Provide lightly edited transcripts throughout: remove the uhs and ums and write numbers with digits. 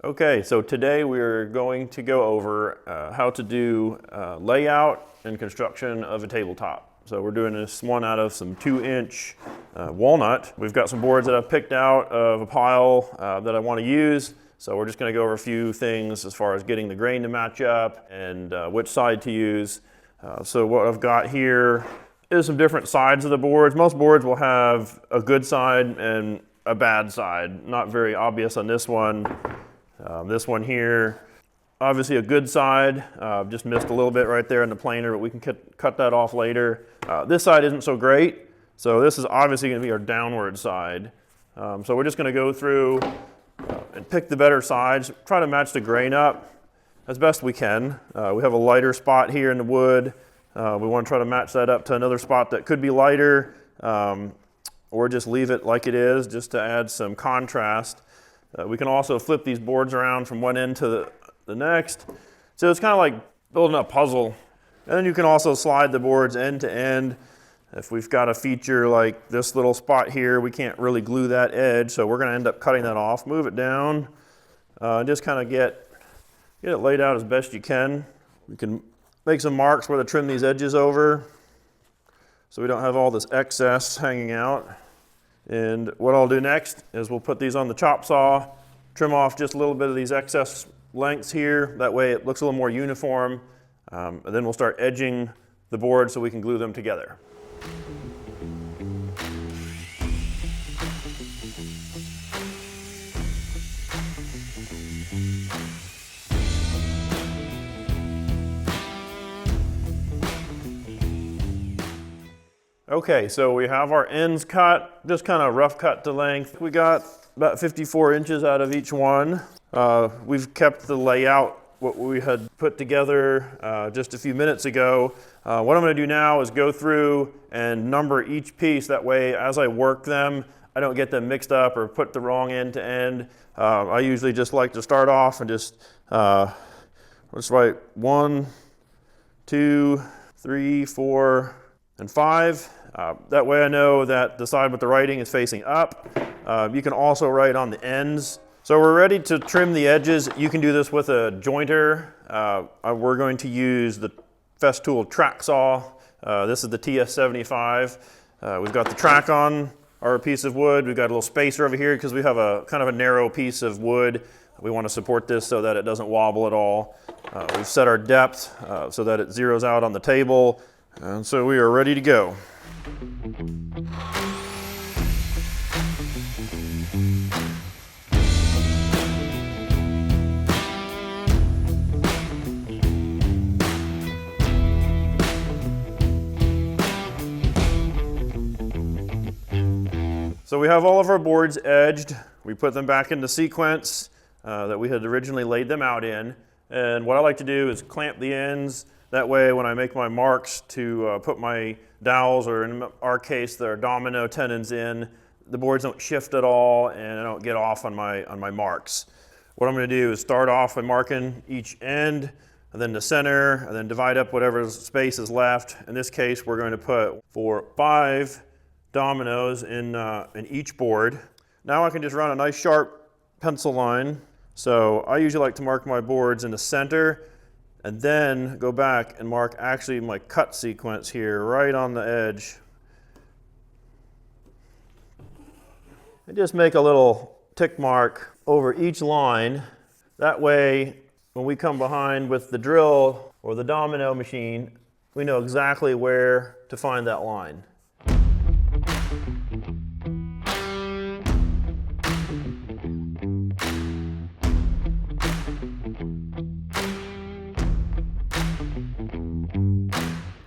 Okay, so today we're going to go over how to do layout and construction of a tabletop. So we're doing this one out of some 2-inch walnut. We've got some boards that I've picked out of a pile that I want to use. So we're just going to go over a few things as far as getting the grain to match up and which side to use. So what I've got here is some different sides of the boards. Most boards will have a good side and a bad side. Not very obvious on this one. This one here, obviously a good side, just missed a little bit right there in the planer, but we can cut that off later. This side isn't so great, so this is obviously going to be our downward side. So we're just going to go through and pick the better sides, try to match the grain up as best we can. We have a lighter spot here in the wood. We want to try to match that up to another spot that could be lighter, or just leave it like it is just to add some contrast. We can also flip these boards around from one end to the next. So it's kind of like building a puzzle. And then you can also slide the boards end to end. If we've got a feature like this little spot here, we can't really glue that edge, so we're going to end up cutting that off. Move it down, and just kind of get it laid out as best you can. We can make some marks where to trim these edges over so we don't have all this excess hanging out. And what I'll do next is we'll put these on the chop saw, trim off just a little bit of these excess lengths here. That way it looks a little more uniform. And then we'll start edging the board so we can glue them together. Okay, so we have our ends cut, just kind of rough cut to length. We got about 54 inches out of each one. We've kept the layout, what we had put together just a few minutes ago. What I'm going to do now is go through and number each piece. That way, as I work them, I don't get them mixed up or put the wrong end to end. I usually just like to start off and just let's write 1, 2, 3, 4, and 5. That way I know that the side with the writing is facing up. You can also write on the ends. So we're ready to trim the edges. You can do this with a jointer. We're going to use the Festool track saw. This is the TS75. We've got the track on our piece of wood. We've got a little spacer over here because we have a kind of a narrow piece of wood. We want to support this so that it doesn't wobble at all. We've set our depth so that it zeroes out on the table. And so we are ready to go. So we have all of our boards edged. We put them back into sequence that we had originally laid them out in. And what I like to do is clamp the ends. That way, when I make my marks to put my dowels, or in our case, their domino tenons in, the boards don't shift at all and I don't get off on my marks. What I'm going to do is start off by marking each end, and then the center, and then divide up whatever space is left. In this case, we're going to put 5 dominoes in each board. Now I can just run a nice sharp pencil line. So I usually like to mark my boards in the center, and then go back and mark actually my cut sequence here right on the edge. And just make a little tick mark over each line. That way, when we come behind with the drill or the domino machine, we know exactly where to find that line.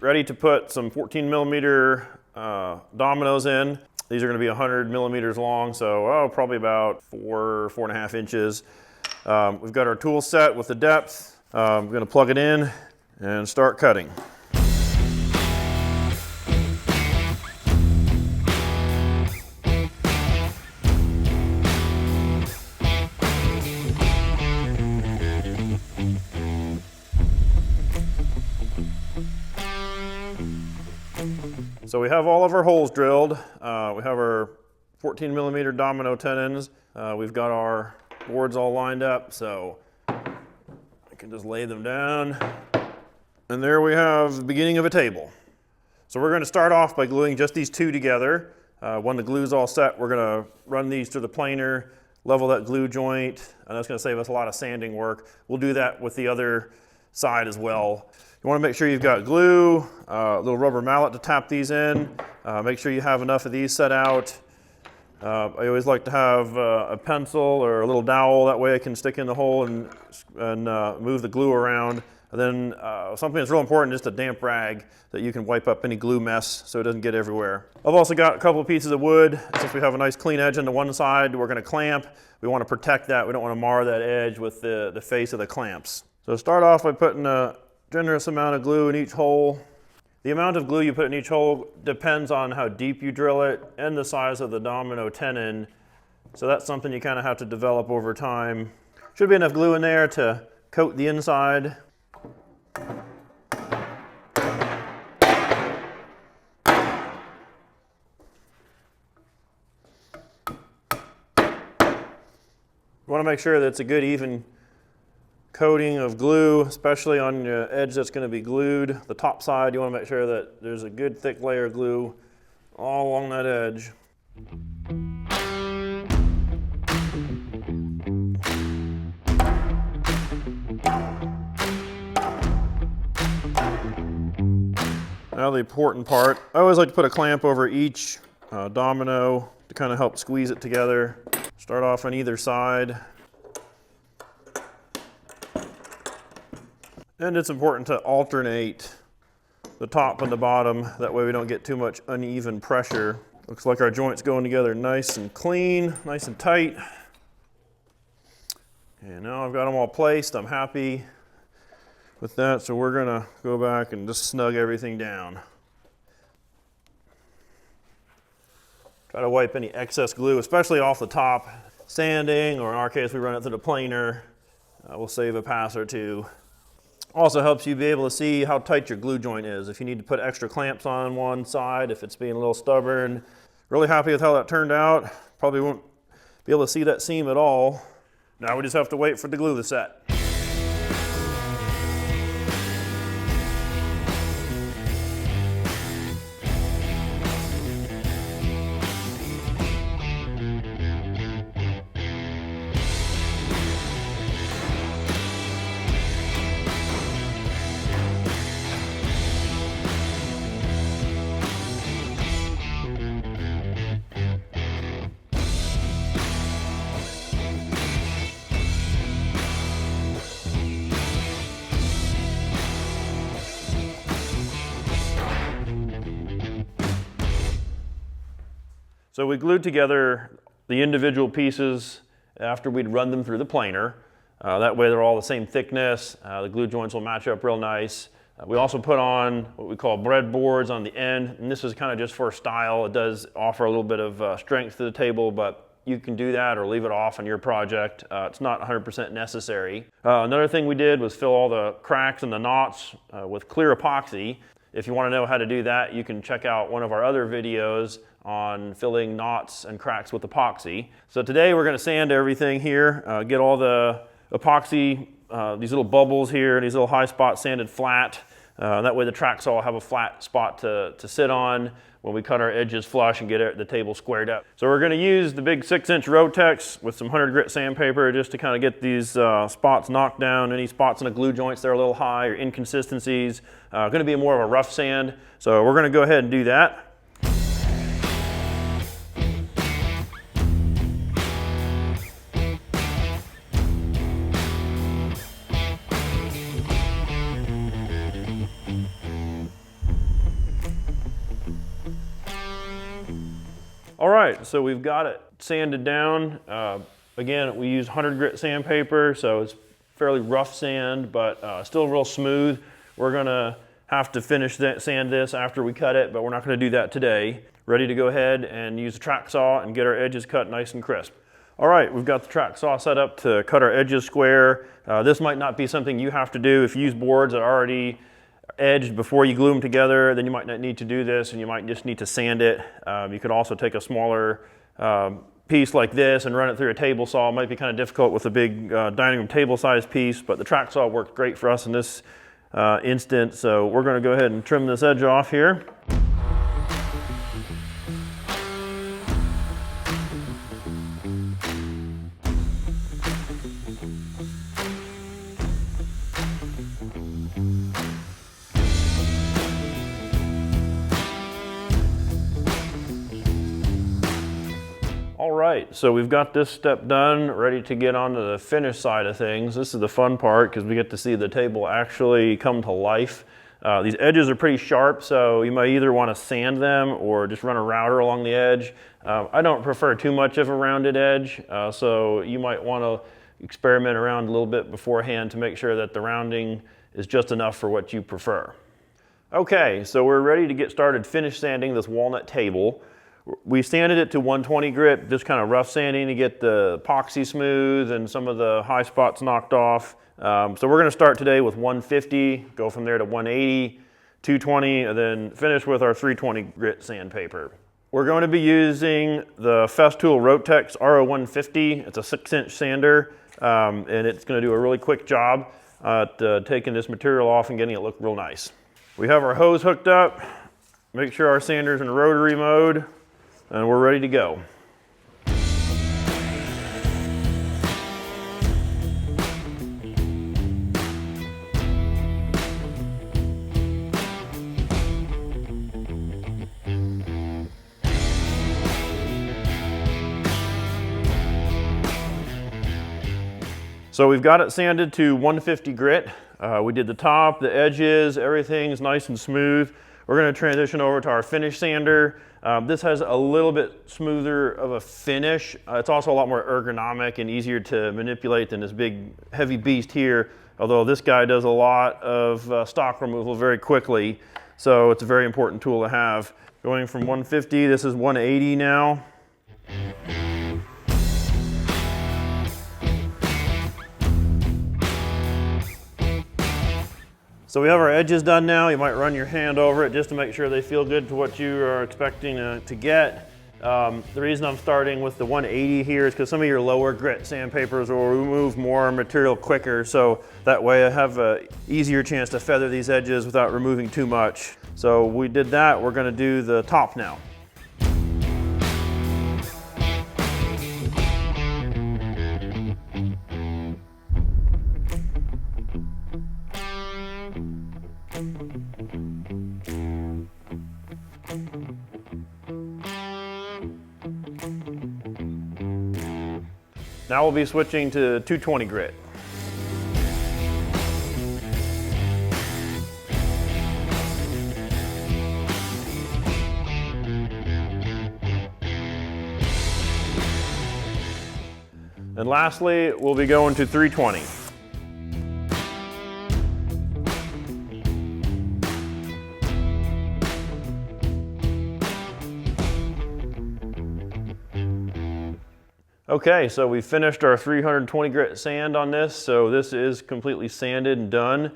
Ready to put some 14mm dominoes in. These are going to be 100 millimeters long, so probably about 4.5 inches. We've got our tool set with the depth. I'm going to plug it in and start cutting. So we have all of our holes drilled. We have our 14mm domino tenons. We've got our boards all lined up, so I can just lay them down. And there we have the beginning of a table. So we're going to start off by gluing just these two together. When the glue's all set, we're going to run these through the planer, level that glue joint, and that's going to save us a lot of sanding work. We'll do that with the other side as well. You want to make sure you've got glue, a little rubber mallet to tap these in. Make sure you have enough of these set out. I always like to have a pencil or a little dowel, that way I can stick in the hole and move the glue around. And then something that's real important is a damp rag that you can wipe up any glue mess so it doesn't get everywhere. I've also got a couple of pieces of wood. Since we have a nice clean edge on the one side, we're going to clamp. We want to protect that. We don't want to mar that edge with the face of the clamps. So start off by putting a generous amount of glue in each hole. The amount of glue you put in each hole depends on how deep you drill it and the size of the domino tenon. So that's something you kind of have to develop over time. Should be enough glue in there to coat the inside. You want to make sure that it's a good even coating of glue, especially on the edge that's going to be glued. The top side, you want to make sure that there's a good thick layer of glue all along that edge. Now the important part, I always like to put a clamp over each domino to kind of help squeeze it together. Start off on either side. And it's important to alternate the top and the bottom, that way we don't get too much uneven pressure. Looks like our joint's going together nice and clean, nice and tight. And now I've got them all placed, I'm happy with that, so we're gonna go back and just snug everything down. Try to wipe any excess glue, especially off the top. Sanding, or in our case we run it through the planer, will save a pass or two. Also helps you be able to see how tight your glue joint is. If you need to put extra clamps on one side, if it's being a little stubborn. Really happy with how that turned out. Probably won't be able to see that seam at all. Now we just have to wait for the glue to set. So we glued together the individual pieces after we'd run them through the planer. That way they're all the same thickness. The glue joints will match up real nice. We also put on what we call breadboards on the end, and this is kind of just for style. It does offer a little bit of strength to the table, but you can do that or leave it off on your project. It's not 100% necessary. Another thing we did was fill all the cracks and the knots with clear epoxy. If you want to know how to do that, you can check out one of our other videos on filling knots and cracks with epoxy. So today we're going to sand everything here, get all the epoxy, these little bubbles here, these little high spots sanded flat. That way the track saw will have a flat spot to sit on when we cut our edges flush and get the table squared up. So we're going to use the big 6-inch Rotex with some 100 grit sandpaper just to kind of get these spots knocked down, any spots in the glue joints that are a little high or inconsistencies. Going to be more of a rough sand, so we're going to go ahead and do that. All right, so we've got it sanded down. Again, we use 100 grit sandpaper, so it's fairly rough sand, but still real smooth. We're gonna have to finish sand this after we cut it, but we're not gonna do that today. Ready to go ahead and use the track saw and get our edges cut nice and crisp. All right, we've got the track saw set up to cut our edges square. This might not be something you have to do. If you use boards that already edged before you glue them together, then you might not need to do this and you might just need to sand it. You could also take a smaller piece like this and run it through a table saw. It might be kind of difficult with a big dining room table size piece, but the track saw worked great for us in this instance. So we're going to go ahead and trim this edge off here. All right, so we've got this step done, ready to get on to the finish side of things. This is the fun part because we get to see the table actually come to life. These edges are pretty sharp, so you might either want to sand them or just run a router along the edge. I don't prefer too much of a rounded edge, so you might want to experiment around a little bit beforehand to make sure that the rounding is just enough for what you prefer. Okay, so we're ready to get started finish sanding this walnut table. We sanded it to 120 grit, just kind of rough sanding to get the epoxy smooth and some of the high spots knocked off. So we're going to start today with 150, go from there to 180, 220, and then finish with our 320 grit sandpaper. We're going to be using the Festool Rotex RO150. It's a 6-inch sander, and it's going to do a really quick job at taking this material off and getting it look real nice. We have our hose hooked up. Make sure our sander's in rotary mode. And we're ready to go. So we've got it sanded to 150 grit. We did the top, the edges, everything's nice and smooth. We're going to transition over to our finish sander. This has a little bit smoother of a finish. It's also a lot more ergonomic and easier to manipulate than this big heavy beast here, although this guy does a lot of stock removal very quickly, so it's a very important tool to have. Going from 150, this is 180 now. So we have our edges done now. You might run your hand over it just to make sure they feel good to what you are expecting to get. The reason I'm starting with the 180 here is because some of your lower grit sandpapers will remove more material quicker, so that way I have an easier chance to feather these edges without removing too much. So we did that. We're going to do the top now. Now we'll be switching to 220 grit. And lastly, we'll be going to 320. Okay, so we finished our 320 grit sand on this, so this is completely sanded and done.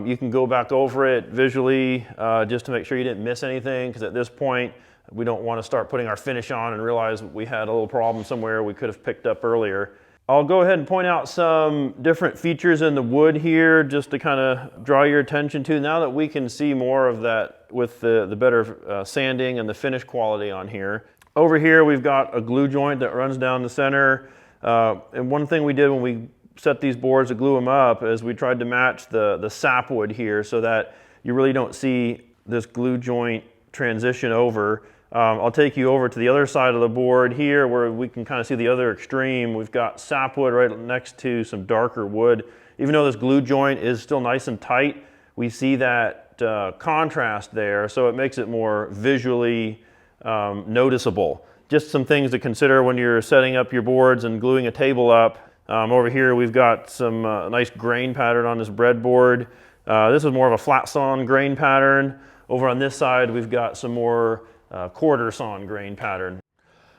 You can go back over it visually just to make sure you didn't miss anything, because at this point we don't want to start putting our finish on and realize we had a little problem somewhere we could have picked up earlier. I'll go ahead and point out some different features in the wood here just to kind of draw your attention to, now that we can see more of that with the better sanding and the finish quality on here. Over here we've got a glue joint that runs down the center, and one thing we did when we set these boards to glue them up is we tried to match the sapwood here so that you really don't see this glue joint transition over. I'll take you over to the other side of the board here where we can kind of see the other extreme. We've got sapwood right next to some darker wood. Even though this glue joint is still nice and tight, we see that contrast there, so it makes it more visually noticeable. Just some things to consider when you're setting up your boards and gluing a table up. Over here we've got some nice grain pattern on this breadboard. This is more of a flat sawn grain pattern. Over on this side we've got some more quarter sawn grain pattern.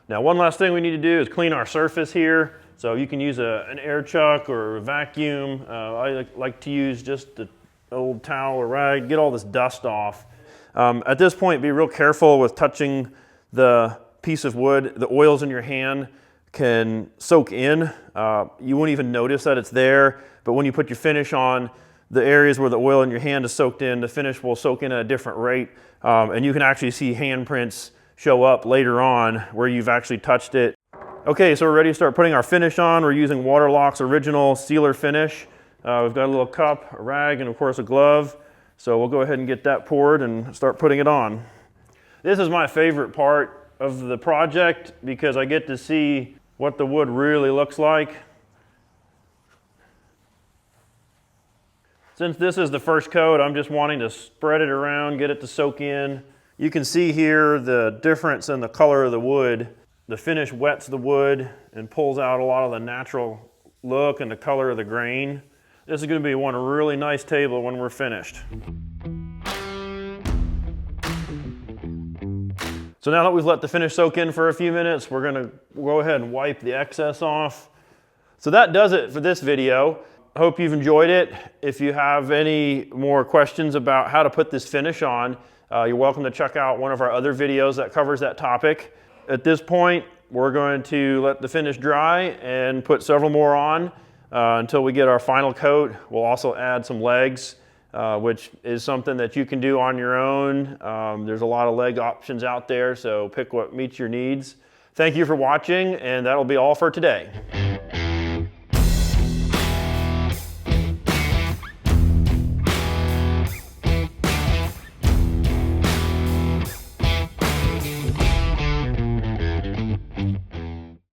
Now one last thing we need to do is clean our surface here. So you can use an air chuck or a vacuum. I like to use just a old towel or rag, get all this dust off. At this point, be real careful with touching the piece of wood. The oils in your hand can soak in. You won't even notice that it's there, but when you put your finish on, the areas where the oil in your hand is soaked in, the finish will soak in at a different rate, and you can actually see handprints show up later on where you've actually touched it. Okay, so we're ready to start putting our finish on. We're using Waterlock's original sealer finish. We've got a little cup, a rag, and of course a glove. So we'll go ahead and get that poured and start putting it on. This is my favorite part of the project because I get to see what the wood really looks like. Since this is the first coat, I'm just wanting to spread it around, get it to soak in. You can see here the difference in the color of the wood. The finish wets the wood and pulls out a lot of the natural look and the color of the grain. This is going to be one really nice table when we're finished. So now that we've let the finish soak in for a few minutes, we're going to go ahead and wipe the excess off. So that does it for this video. I hope you've enjoyed it. If you have any more questions about how to put this finish on, you're welcome to check out one of our other videos that covers that topic. At this point, we're going to let the finish dry and put several more on until we get our final coat. We'll also add some legs, which is something that you can do on your own. There's a lot of leg options out there, so pick what meets your needs. Thank you for watching, and that'll be all for today.